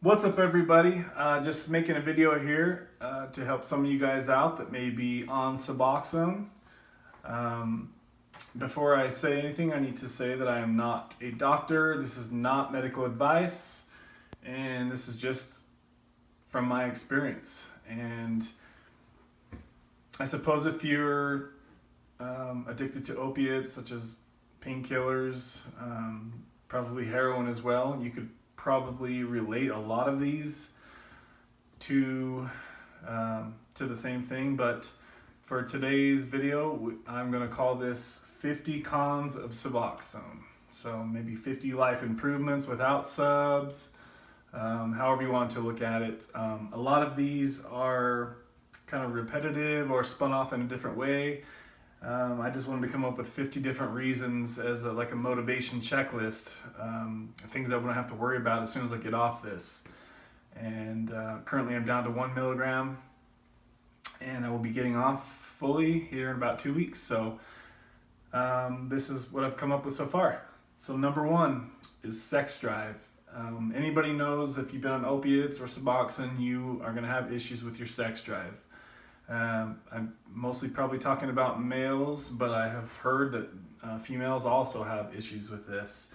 What's up, everybody? Just making a video here to help some of you guys out that may be on Suboxone. Before I say anything, I need to say that I am not a doctor. This is not medical advice, and this is just from my experience. And I suppose if you're addicted to opiates, such as painkillers, probably heroin as well, you could probably relate a lot of these to the same thing. But for today's video, I'm going to call this 50 cons of Suboxone. So maybe 50 life improvements without subs, however you want to look at it. A lot of these are kind of repetitive or spun off in a different way. I just wanted to come up with 50 different reasons as like a motivation checklist, things I wouldn't have to worry about as soon as I get off this. And currently I'm down to 1 milligram, and I will be getting off fully here in about 2 weeks. So this is what I've come up with so far. So number one is sex drive. Anybody knows if you've been on opiates or Suboxone, you are going to have issues with your sex drive. I'm mostly probably talking about males, but I have heard that females also have issues with this.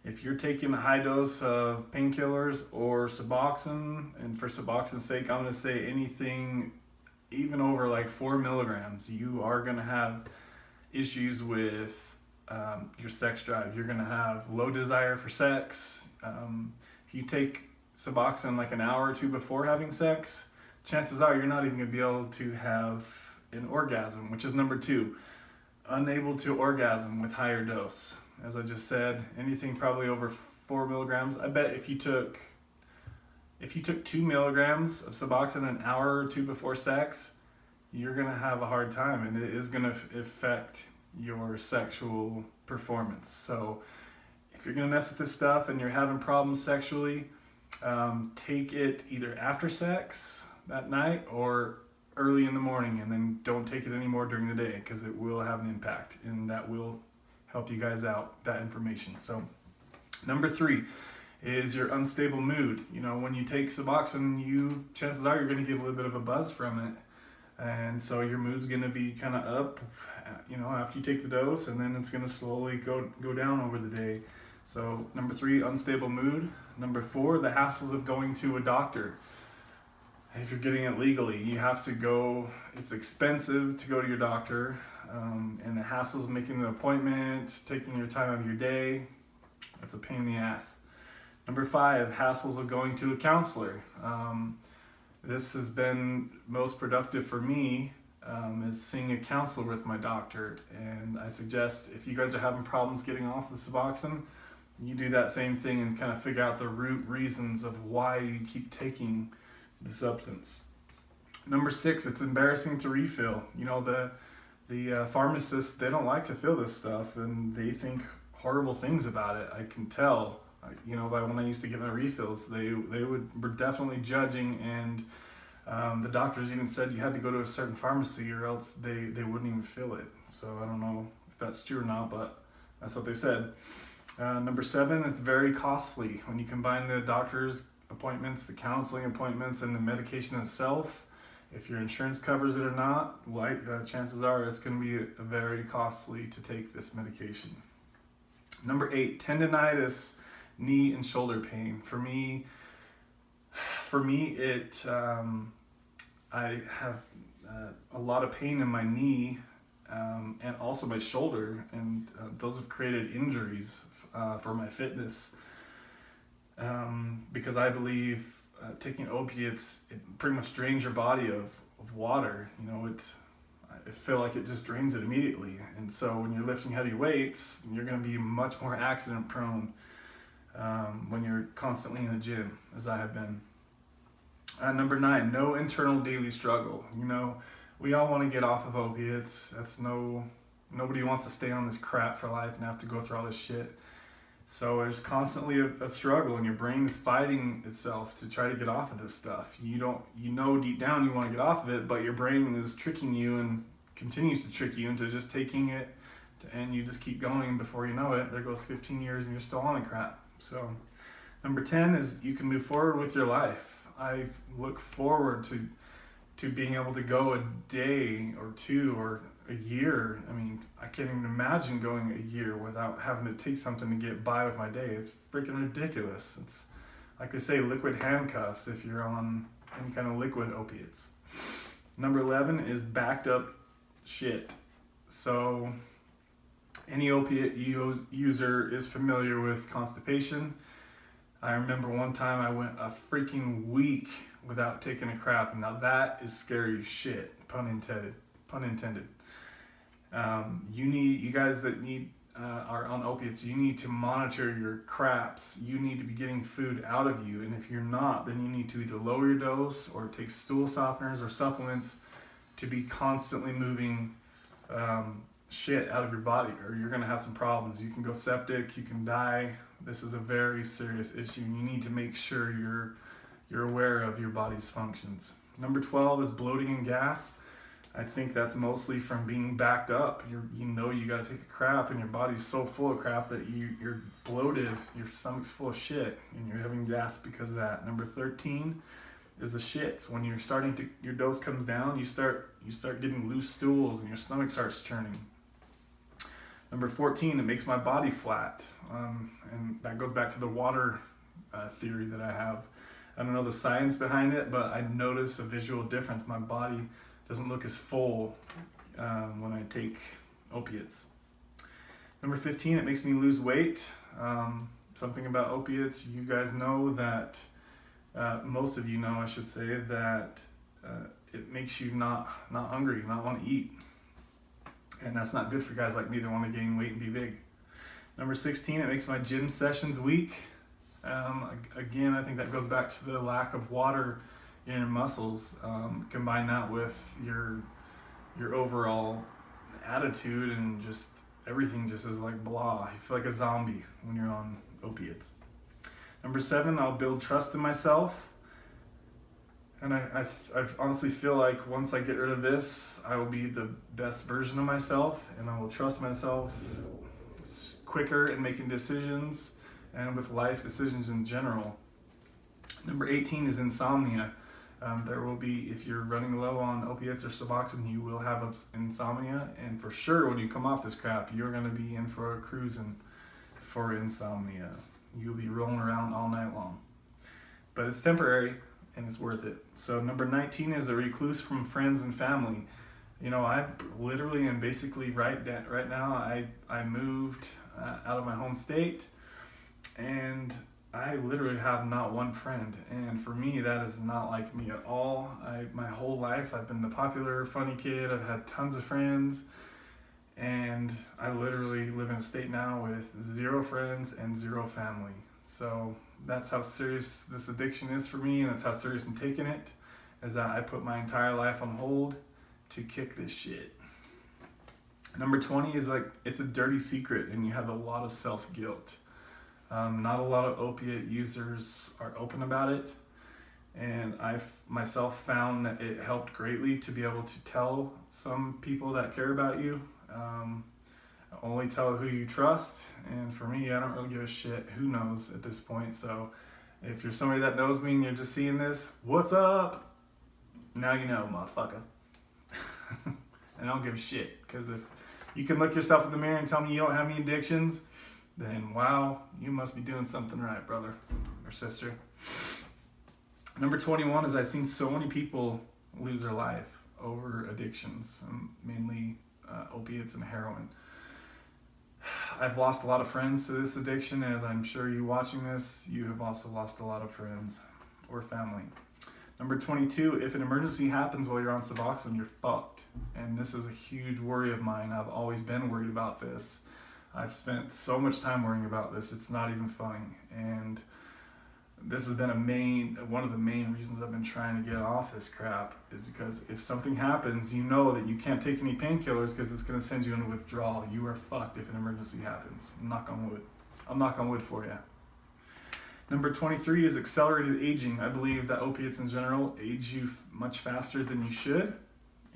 If you're taking a high dose of painkillers or Suboxone, and for Suboxone's sake, I'm going to say anything even over like 4 milligrams, you are going to have issues with your sex drive. You're going to have low desire for sex. If you take Suboxone like an hour or two before having sex, chances are you're not even going to be able to have an orgasm, which is number two. Unable to orgasm with higher dose. As I just said, anything probably over 4 milligrams. I bet if you took 2 milligrams of Suboxone an hour or two before sex, you're going to have a hard time, and it is going to affect your sexual performance. So if you're going to mess with this stuff and you're having problems sexually, take it either after sex that night or early in the morning, and then don't take it anymore during the day, because it will have an impact, and that will help you guys out, that information. So number three is your unstable mood. You know, when you take Suboxone, chances are you're going to get a little bit of a buzz from it, and so your mood's going to be kind of up, you know, after you take the dose, and then it's going to slowly go down over the day. So number three, unstable mood. Number four, the hassles of going to a doctor. If you're getting it legally, you have to go. It's expensive to go to your doctor, and the hassles of making an appointment, taking your time out of your day, that's a pain in the ass. Number five, hassles of going to a counselor. This has been most productive for me, is seeing a counselor with my doctor. And I suggest if you guys are having problems getting off the Suboxone, you do that same thing and kind of figure out the root reasons of why you keep taking the substance. Number six, it's embarrassing to refill. You know, the pharmacists, they don't like to fill this stuff, and they think horrible things about it. I can tell, you know, by when I used to get my refills, they were definitely judging, and the doctors even said you had to go to a certain pharmacy or else they wouldn't even fill it. So I don't know if that's true or not, but that's what they said. Number seven, it's very costly. When you combine the doctor's appointments, the counseling appointments, and the medication itself, if your insurance covers it or not, chances are it's going to be very costly to take this medication. Number eight, tendonitis, knee and shoulder pain. For me, I have a lot of pain in my knee and also my shoulder, and those have created injuries for my fitness. Because I believe taking opiates, it pretty much drains your body of water. You know, I feel like it just drains it immediately. And so when you're lifting heavy weights, you're going to be much more accident prone when you're constantly in the gym, as I have been. Number nine, no internal daily struggle. You know, we all want to get off of opiates. Nobody wants to stay on this crap for life and have to go through all this shit. So there's constantly a struggle, and your brain is fighting itself to try to get off of this stuff. You know deep down you want to get off of it, but your brain is tricking you and continues to trick you into just taking it, and you just keep going. Before you know it, there goes 15 years and you're still on the crap. So Number 10 is you can move forward with your life. I look forward to being able to go a day or two or a year. I mean, I can't even imagine going a year without having to take something to get by with my day. It's freaking ridiculous. It's like they say, liquid handcuffs if you're on any kind of liquid opiates. Number 11 is backed up shit. So any opiate user is familiar with constipation. I remember one time I went a freaking week without taking a crap. Now that is scary shit, pun intended. You guys that are on opiates, you need to monitor your craps. You need to be getting food out of you, and if you're not, then you need to either lower your dose or take stool softeners or supplements to be constantly moving shit out of your body, or you're gonna have some problems. You can go septic, you can die. This is a very serious issue, and you need to make sure you're aware of your body's functions. Number 12 is bloating and gas. I think that's mostly from being backed up. You got to take a crap, and your body's so full of crap that you're bloated, your stomach's full of shit, and you're having gas because of that. Number 13 is the shits. When your dose comes down, you start getting loose stools, and your stomach starts churning. Number 14, it makes my body flat, and that goes back to the water theory that I have. I don't know the science behind it, but I notice a visual difference. My body doesn't look as full when I take opiates. Number 15, it makes me lose weight. Something about opiates, you guys know that, most of you know, I should say, that it makes you not hungry, not want to eat. And that's not good for guys like me that want to gain weight and be big. Number 16, it makes my gym sessions weak. Again, I think that goes back to the lack of water in your muscles. Combine that with your overall attitude, and just everything just is like blah. You feel like a zombie when you're on opiates. Number 7, I'll build trust in myself. And I honestly feel like once I get rid of this, I will be the best version of myself, and I will trust myself quicker in making decisions and with life decisions in general. Number 18 is insomnia. There will be, if you're running low on opiates or Suboxone, you will have insomnia, and for sure when you come off this crap, you're going to be in for a cruising for insomnia. You'll be rolling around all night long. But it's temporary, and it's worth it. So number 19 is a recluse from friends and family. You know, I literally am basically right now, I moved out of my home state, and I literally have not one friend. And for me, that is not like me at all. My whole life, I've been the popular, funny kid. I've had tons of friends, and I literally live in a state now with 0 friends and 0 family. So that's how serious this addiction is for me, and that's how serious I'm taking it, is that I put my entire life on hold to kick this shit. Number 20 is like, it's a dirty secret, and you have a lot of self-guilt. Not a lot of opiate users are open about it, and I've myself found that it helped greatly to be able to tell some people that care about you. Only tell who you trust, and for me, I don't really give a shit who knows at this point. So if you're somebody that knows me and you're just seeing this, what's up? Now you know, motherfucker. And I don't give a shit, because if you can look yourself in the mirror and tell me you don't have any addictions, then wow, you must be doing something right, brother or sister. Number 21 is I've seen so many people lose their life over addictions, mainly opiates and heroin. I've lost a lot of friends to this addiction, as I'm sure you watching this, you have also lost a lot of friends or family. Number 22, if an emergency happens while you're on Suboxone, you're fucked. And this is a huge worry of mine. I've always been worried about this. I've spent so much time worrying about this, it's not even funny. And this has been one of the main reasons I've been trying to get off this crap, is because if something happens, you know that you can't take any painkillers because it's going to send you into withdrawal. You are fucked if an emergency happens. Knock on wood. I'll knock on wood for you. Number 23 is accelerated aging. I believe that opiates in general age you much faster than you should,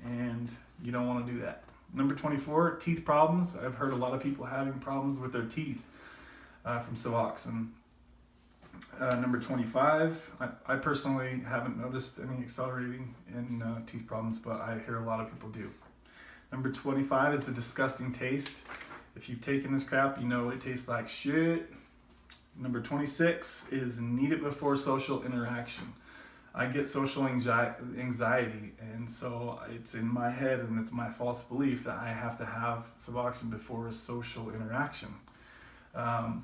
and you don't want to do that. Number 24, teeth problems. I've heard a lot of people having problems with their teeth from Suboxone. Number 25, I personally haven't noticed any accelerating in teeth problems, but I hear a lot of people do. Number 25 is the disgusting taste. If you've taken this crap, you know it tastes like shit. Number 26 is need it before social interaction. I get social anxiety, and so it's in my head, and it's my false belief that I have to have Suboxone before a social interaction,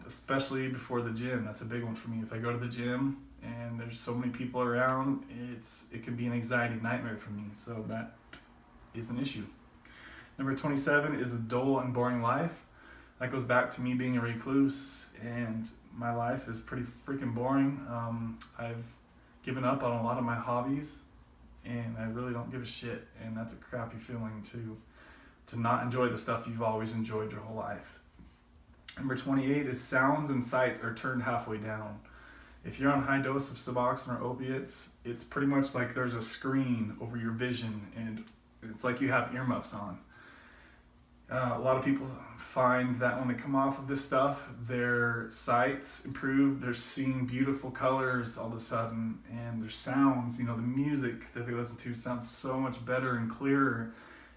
especially before the gym. That's a big one for me. If I go to the gym and there's so many people around, it can be an anxiety nightmare for me, so that is an issue. Number 27 is a dull and boring life. That goes back to me being a recluse, and my life is pretty freaking boring. I've given up on a lot of my hobbies, and I really don't give a shit, and that's a crappy feeling to not enjoy the stuff you've always enjoyed your whole life. Number 28 is sounds and sights are turned halfway down. If you're on high dose of Suboxone or opiates, it's pretty much like there's a screen over your vision, and it's like you have earmuffs on. A lot of people find that when they come off of this stuff, their sights improve, they're seeing beautiful colors all of a sudden, and their sounds, the music that they listen to sounds so much better and clearer.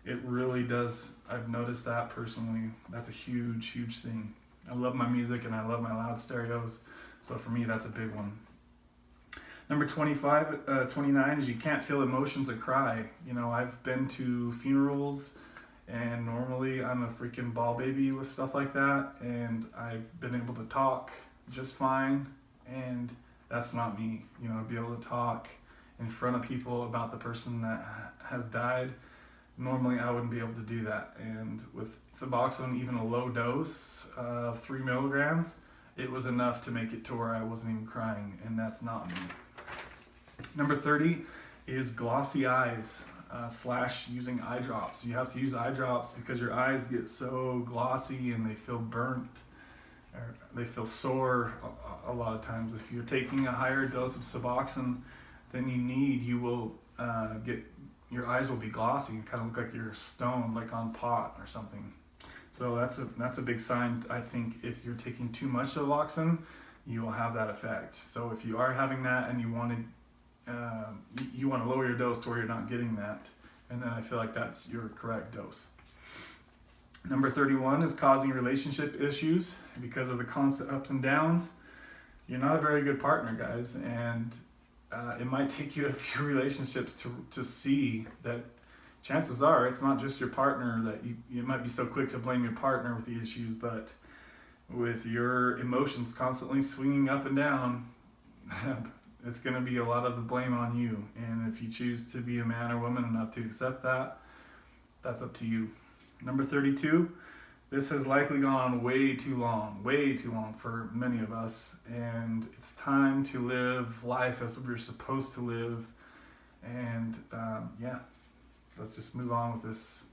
It really does. I've noticed that personally. That's a huge, huge thing. I love my music and I love my loud stereos, so for me that's a big one. Number 29 is you can't feel emotions or cry. I've been to funerals, and normally I'm a freaking ball baby with stuff like that, and I've been able to talk just fine, and that's not me. Be able to talk in front of people about the person that has died. Normally I wouldn't be able to do that, and with Suboxone, even a low dose of 3 milligrams, it was enough to make it to where I wasn't even crying, and that's not me. Number 30 is glossy eyes. / using eye drops. You have to use eye drops because your eyes get so glossy and they feel burnt, or they feel sore a lot of times. If you're taking a higher dose of Suboxone than you will your eyes will be glossy and kind of look like you're stoned, like on pot or something. So that's a big sign. I think if you're taking too much Suboxone, you will have that effect. So if you are having that and you want to lower your dose to where you're not getting that, and then I feel like that's your correct dose. Number 31 is causing relationship issues because of the constant ups and downs. You're not a very good partner, guys, and it might take you a few relationships to see that chances are it's not just your partner, that you might be so quick to blame your partner with the issues, but with your emotions constantly swinging up and down, it's going to be a lot of the blame on you. And if you choose to be a man or woman enough to accept that, that's up to you. Number 32, this has likely gone on way too long for many of us. And it's time to live life as we're supposed to live. And let's just move on with this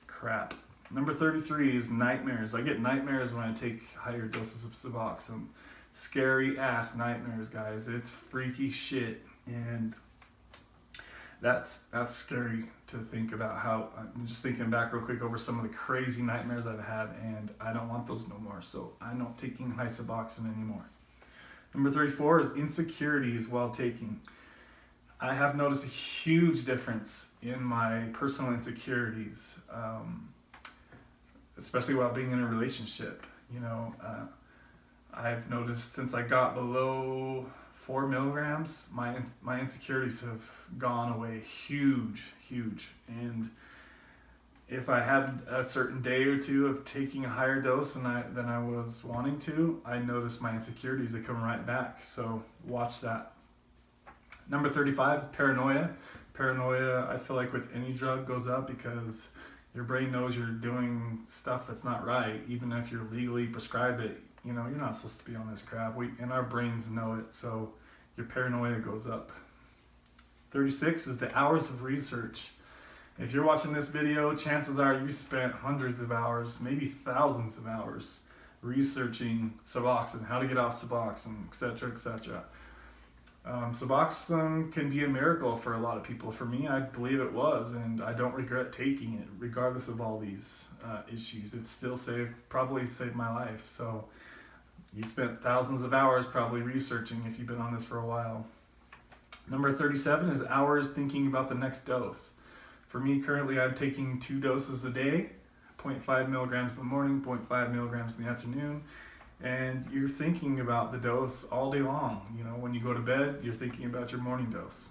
crap. Number 33 is nightmares. I get nightmares when I take higher doses of Suboxone. Scary ass nightmares, guys. It's freaky shit, and that's scary to think about. How I'm just thinking back real quick over some of the crazy nightmares I've had, and I don't want those no more, so I'm not taking high Suboxone anymore. Number 34 is insecurities while taking. I have noticed a huge difference in my personal insecurities, especially while being in a relationship. I've noticed since I got below 4 milligrams, my insecurities have gone away huge. And if I had a certain day or two of taking a higher dose than I was wanting to, I noticed my insecurities, they come right back. So watch that. Number 35 is paranoia. Paranoia, I feel like with any drug, goes up because your brain knows you're doing stuff that's not right, even if you're legally prescribed it. You're not supposed to be on this crap. And our brains know it, so your paranoia goes up. 36 is the hours of research. If you're watching this video, chances are you spent hundreds of hours, maybe thousands of hours, researching Suboxone, how to get off Suboxone, etc., etc. Suboxone can be a miracle for a lot of people. For me, I believe it was, and I don't regret taking it, regardless of all these issues. It still probably saved my life. So You spent thousands of hours probably researching if you've been on this for a while. Number 37 is hours thinking about the next dose. For me, currently, I'm taking 2 doses a day, 0.5 milligrams in the morning, 0.5 milligrams in the afternoon. And you're thinking about the dose all day long. You know, when you go to bed, you're thinking about your morning dose.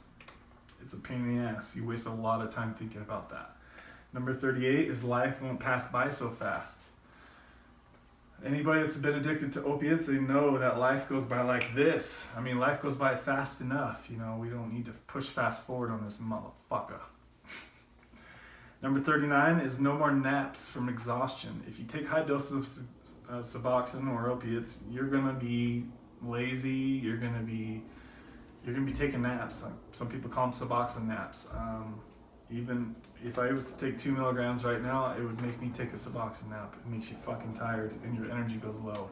It's a pain in the ass. You waste a lot of time thinking about that. Number 38 is life won't pass by so fast. Anybody that's been addicted to opiates, they know that life goes by like this. I mean, life goes by fast enough. You know, we don't need to push fast forward on this motherfucker. Number 39 is no more naps from exhaustion. If you take high doses of Suboxone or opiates, you're gonna be lazy. You're gonna be taking naps. Like some people call them Suboxone naps. Even if I was to take 2 milligrams right now, it would make me take a Suboxone nap. It makes you fucking tired and your energy goes low.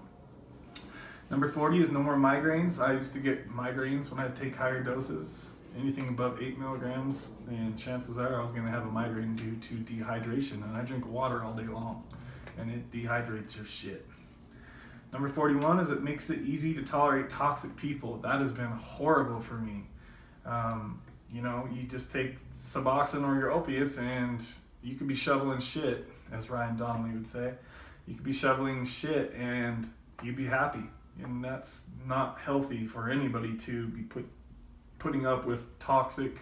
Number 40 is no more migraines. I used to get migraines when I'd take higher doses. Anything above 8 milligrams, and chances are I was going to have a migraine due to dehydration. And I drink water all day long, and it dehydrates your shit. Number 41 is it makes it easy to tolerate toxic people. That has been horrible for me. You know, you just take Suboxone or your opiates and you could be shoveling shit, as Ryan Donnelly would say. You could be shoveling shit and you'd be happy. And that's not healthy for anybody to be putting up with toxic,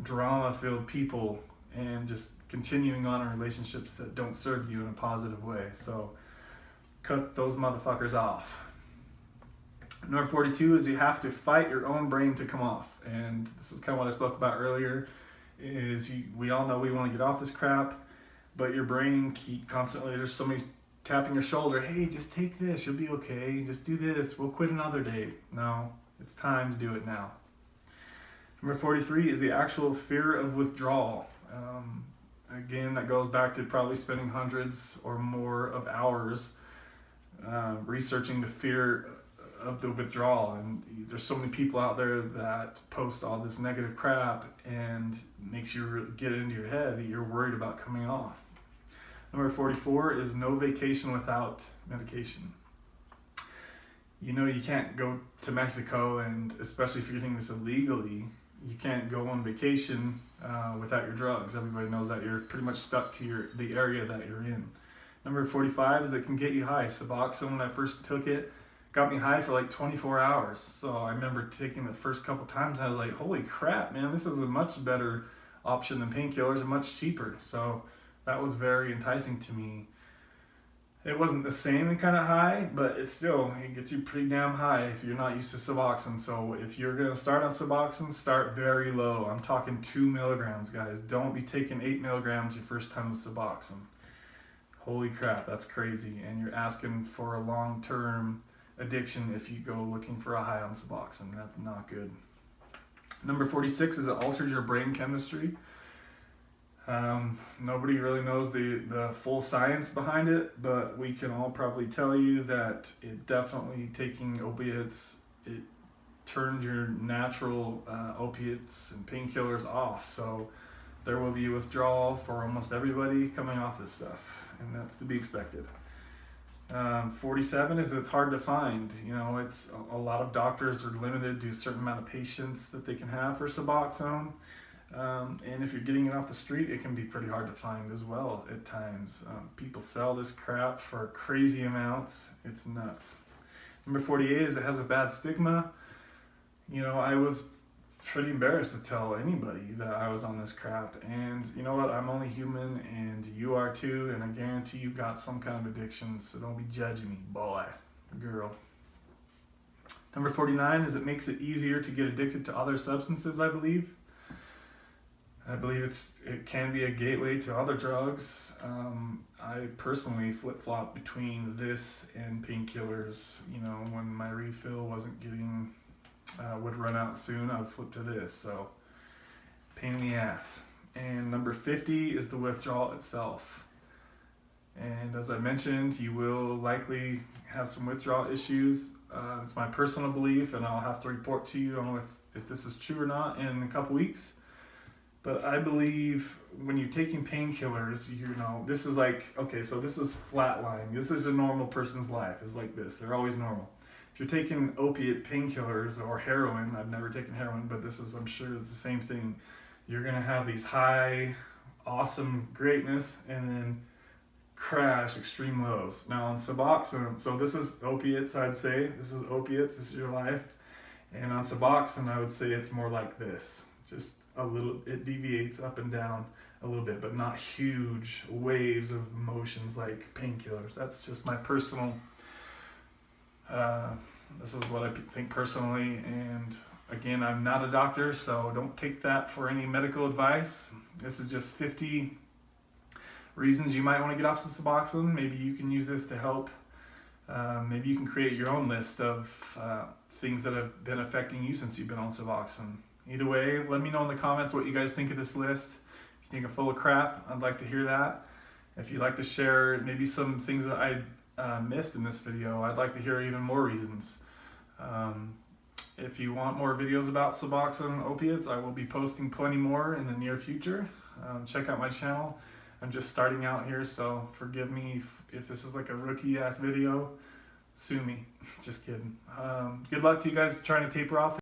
drama-filled people and just continuing on in relationships that don't serve you in a positive way. So cut those motherfuckers off. Number 42 is you have to fight your own brain to come off. And this is kind of what I spoke about earlier, is we all know we want to get off this crap, but your brain constantly, there's somebody tapping your shoulder, hey, just take this, you'll be okay, just do this, we'll quit another day. No, it's time to do it now. Number 43 is the actual fear of withdrawal. Again, that goes back to probably spending hundreds or more of hours researching the fear of the withdrawal. And there's so many people out there that post all this negative crap and makes you get into your head that you're worried about coming off. Number 44 is no vacation without medication. You know, you can't go to Mexico, and especially if you're getting this illegally, you can't go on vacation without your drugs. Everybody knows that you're pretty much stuck to the area that you're in. Number 45 is it can get you high. Suboxone, when I first took it, got me high for like 24 hours. So I remember taking the first couple times, I was like, holy crap, man, this is a much better option than painkillers and much cheaper. So that was very enticing to me. It wasn't the same kind of high, but it gets you pretty damn high if you're not used to Suboxone. So if you're going to start on Suboxone, start very low. I'm talking 2 milligrams, guys. Don't be taking 8 milligrams your first time with Suboxone. Holy crap, that's crazy. And you're asking for a long-term addiction if you go looking for a high on Suboxone. That's not good. Number 46 is it alters your brain chemistry. Nobody really knows the full science behind it, but we can all probably tell you that it definitely, taking opiates, it turns your natural opiates and painkillers off. So there will be withdrawal for almost everybody coming off this stuff, and that's to be expected. 47 is it's hard to find. You know, it's a lot of doctors are limited to a certain amount of patients that they can have for Suboxone. And if you're getting it off the street, it can be pretty hard to find as well at times. People sell this crap for crazy amounts. It's nuts. Number 48 is it has a bad stigma. You know, I was pretty embarrassed to tell anybody that I was on this crap. And you know what? I'm only human, and you are too. And I guarantee you got some kind of addiction, so don't be judging me, boy, girl. Number 49 is it makes it easier to get addicted to other substances, I believe. I believe it can be a gateway to other drugs. I personally flip-flop between this and painkillers. You know, when my refill wasn't would run out soon, I would flip to this. So, pain in the ass. And number 50 is the withdrawal itself. And as I mentioned, you will likely have some withdrawal issues. It's my personal belief, and I'll have to report to you on if this is true or not in a couple weeks. But I believe when you're taking painkillers, you know, this is like, okay, so this is flatline. This is a normal person's life, is like this. They're always normal. if you're taking opiate painkillers or heroin, I've never taken heroin, but this is, I'm sure it's the same thing. You're gonna have these high, awesome greatness, and then crash, extreme lows. Now on Suboxone, so this is opiates, I'd say. This is opiates, this is your life. And on Suboxone, I would say it's more like this. Just a little, it deviates up and down a little bit, but not huge waves of emotions like painkillers. That's just my personal, this is what I think personally. And again, I'm not a doctor, so don't take that for any medical advice. This is just 50 reasons you might want to get off the Suboxone. Maybe you can use this to help. Maybe you can create your own list of things that have been affecting you since you've been on Suboxone. Either way, let me know in the comments what you guys think of this list. If you think I'm full of crap, I'd like to hear that. If you'd like to share maybe some things that I missed in this video, I'd like to hear even more reasons. If you want more videos about Suboxone and opiates, I will be posting plenty more in the near future. Check out my channel. I'm just starting out here, so forgive me if this is like a rookie ass video. Sue me. Just kidding. Good luck to you guys trying to taper off.